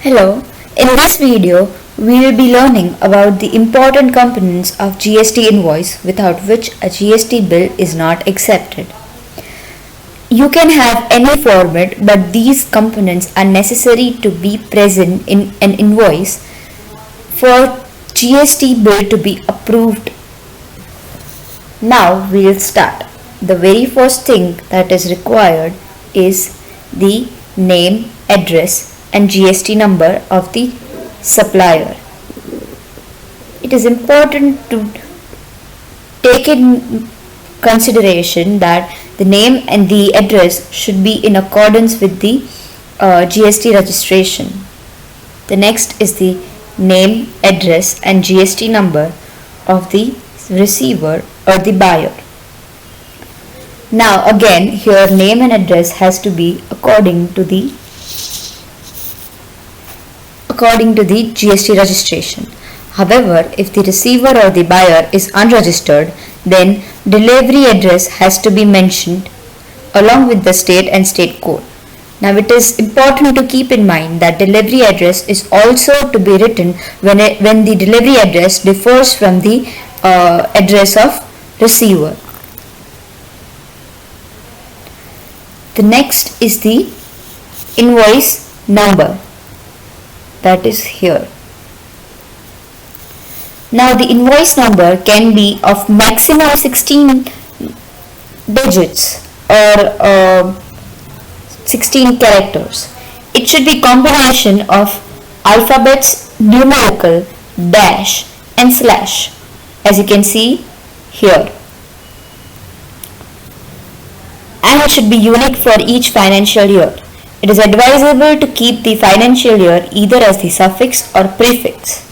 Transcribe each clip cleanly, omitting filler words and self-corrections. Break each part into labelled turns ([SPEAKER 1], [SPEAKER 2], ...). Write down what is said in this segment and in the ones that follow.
[SPEAKER 1] Hello, in this video we will be learning about the important components of GST invoice without which a GST bill is not accepted. You can have any format, but these components are necessary to be present in an invoice for GST bill to be approved. Now we will start. The very first thing that is required is the name, address and GST number of the supplier. It is important to take in consideration that the name and the address should be in accordance with the GST registration. The next is the name, address and GST number of the receiver or the buyer. Now again, here name and address has to be according to the GST registration. However, if the receiver or the buyer is unregistered, then delivery address has to be mentioned along with the state and state code. Now it is important to keep in mind that delivery address is also to be written when the delivery address differs from the address of receiver. The next is the invoice number, that is here. Now the invoice number can be of maximum 16 digits or 16 characters. It should be combination of alphabets, numerical, dash and slash, as you can see here. And it should be unique for each financial year. It is advisable to keep the financial year either as the suffix or prefix.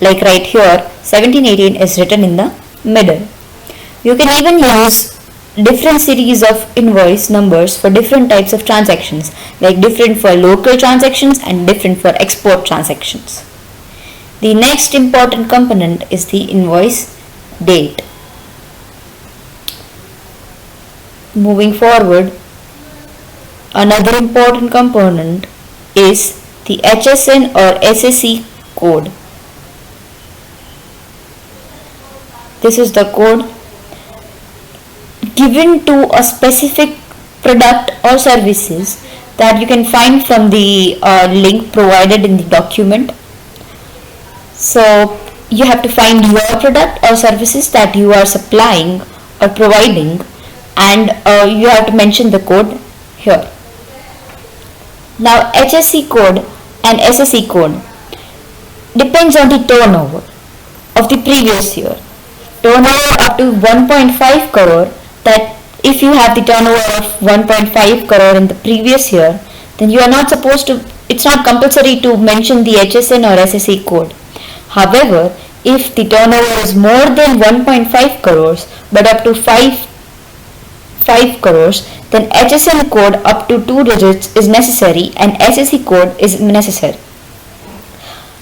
[SPEAKER 1] Like right here, 1718 is written in the middle. You can even use different series of invoice numbers for different types of transactions, like different for local transactions and different for export transactions. The next important component is the invoice date. Moving forward, another important component is the HSN or SSC code. This is the code given to a specific product or services that you can find from the link provided in the document. So you have to find your product or services that you are supplying or providing, and you have to mention the code here. Now HSC code and SSC code depends on the turnover of the previous year. Turnover up to 1.5 crore, that if you have the turnover of 1.5 crore in the previous year, then you are not supposed to, it's not compulsory to mention the HSN or SSC code. However, if the turnover is more than 1.5 crores but up to 5 crores, then HSN code up to 2 digits is necessary and SSC code is necessary.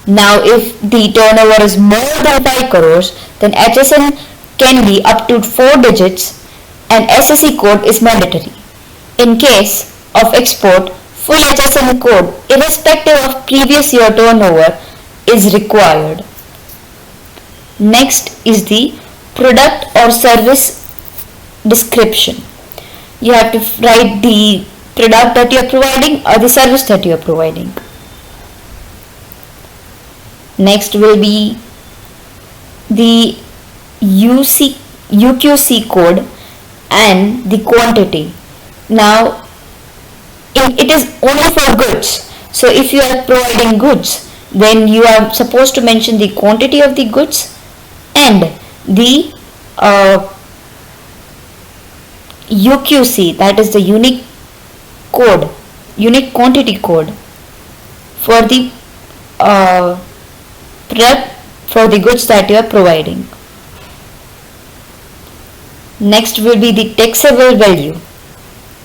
[SPEAKER 1] Now if the turnover is more than 5 crores, then HSN can be up to 4 digits and SSC code is mandatory. In case of export, full HSN code irrespective of previous year turnover is required. Next is the product or service description. You have to write the product that you are providing or the service that you are providing. Next will be the UQC code and the quantity. Now it is only for goods. So if you are providing goods, then you are supposed to mention the quantity of the goods and the UQC, that is the unique quantity code for the for the goods that you are providing. Next will be the taxable value.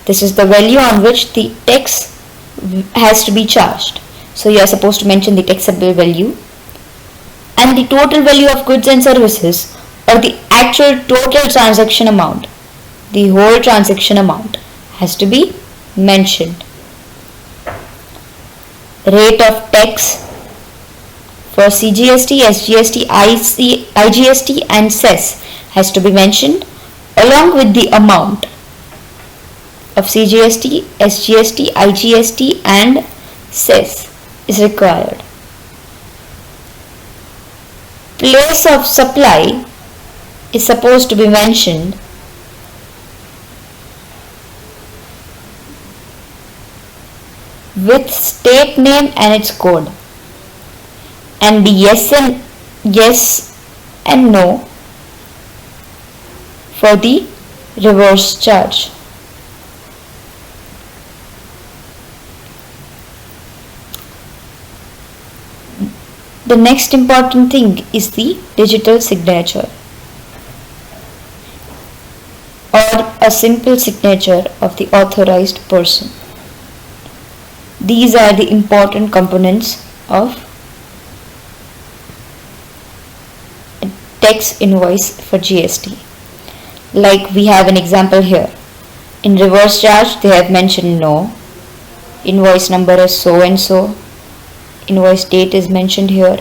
[SPEAKER 1] This is the value on which the tax has to be charged. So you are supposed to mention the taxable value, and the total value of goods and services or the actual total transaction amount. The whole transaction amount has to be mentioned. rate of tax for CGST, SGST, IGST and cess has to be mentioned along with the amount of CGST, SGST, IGST and cess is required. Place of supply is supposed to be mentioned with state name and its code, and the yes and no for the reverse charge. The next important thing is the digital signature or a simple signature of the authorized person. These are the important components of a tax invoice for GST. Like we have an example here. In reverse charge they have mentioned no, invoice number is so and so, invoice date is mentioned here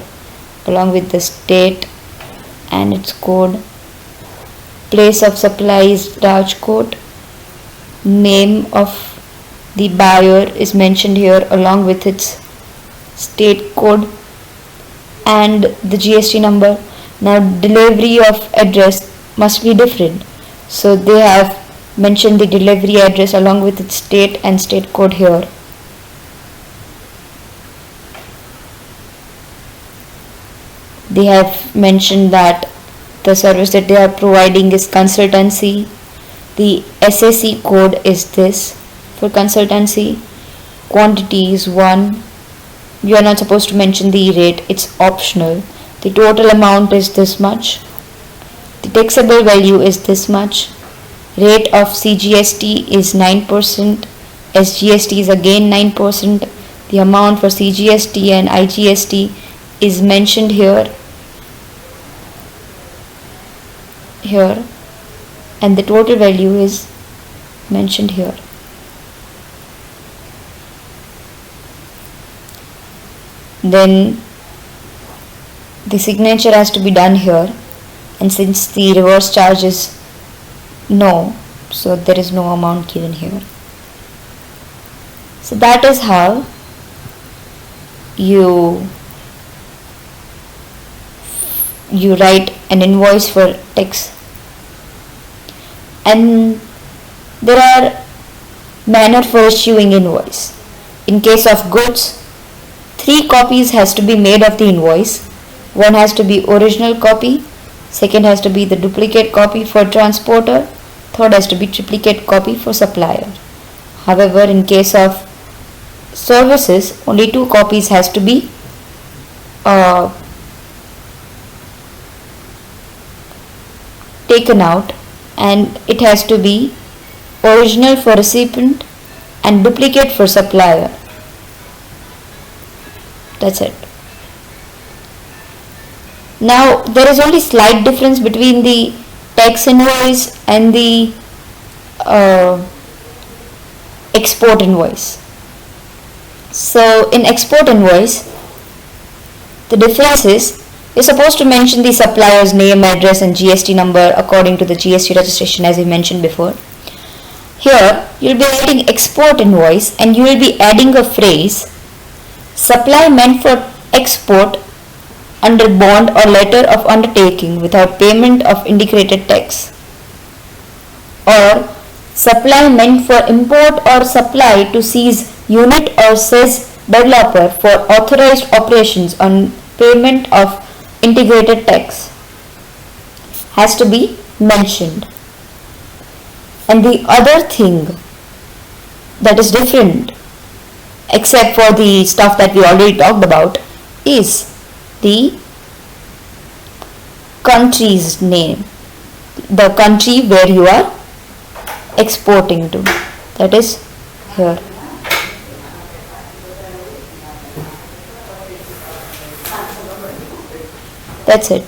[SPEAKER 1] along with the state and its code, place of supply is Rajkot, name of the buyer is mentioned here along with its state code and the GST number. Now delivery of address must be different, so they have mentioned the delivery address along with its state and state code here. They have mentioned that the service that they are providing is consultancy. The SSE code is this for consultancy. Quantity is 1. You are not supposed to mention the rate, it's optional. The total amount is this much. The taxable value is this much. Rate of CGST is 9%. SGST is again 9%. The amount for CGST and IGST is mentioned here, and the total value is mentioned here. Then the signature has to be done here, and since the reverse charge is no, so there is no amount given here. So that is how you write an invoice for tax. And there are manner for issuing invoice. In case of goods, 3 copies has to be made of the invoice. One has to be original copy, second has to be the duplicate copy for transporter, third has to be triplicate copy for supplier. However, in case of services, only 2 copies has to be taken out, and it has to be original for recipient and duplicate for supplier. That's it. Now there is only slight difference between the tax invoice and the export invoice. So in export invoice, the difference is you're supposed to mention the supplier's name, address and GST number according to the GST registration as we mentioned before. Here you'll be writing export invoice and you will be adding a phrase supply meant for export under bond or letter of undertaking without payment of indicated tax, or supply meant for import or supply to seize unit or cess developer for authorized operations on payment of integrated tax has to be mentioned. And the other thing that is different, except for the stuff that we already talked about, is the country's name, the country where you are exporting to, that is here. That's it.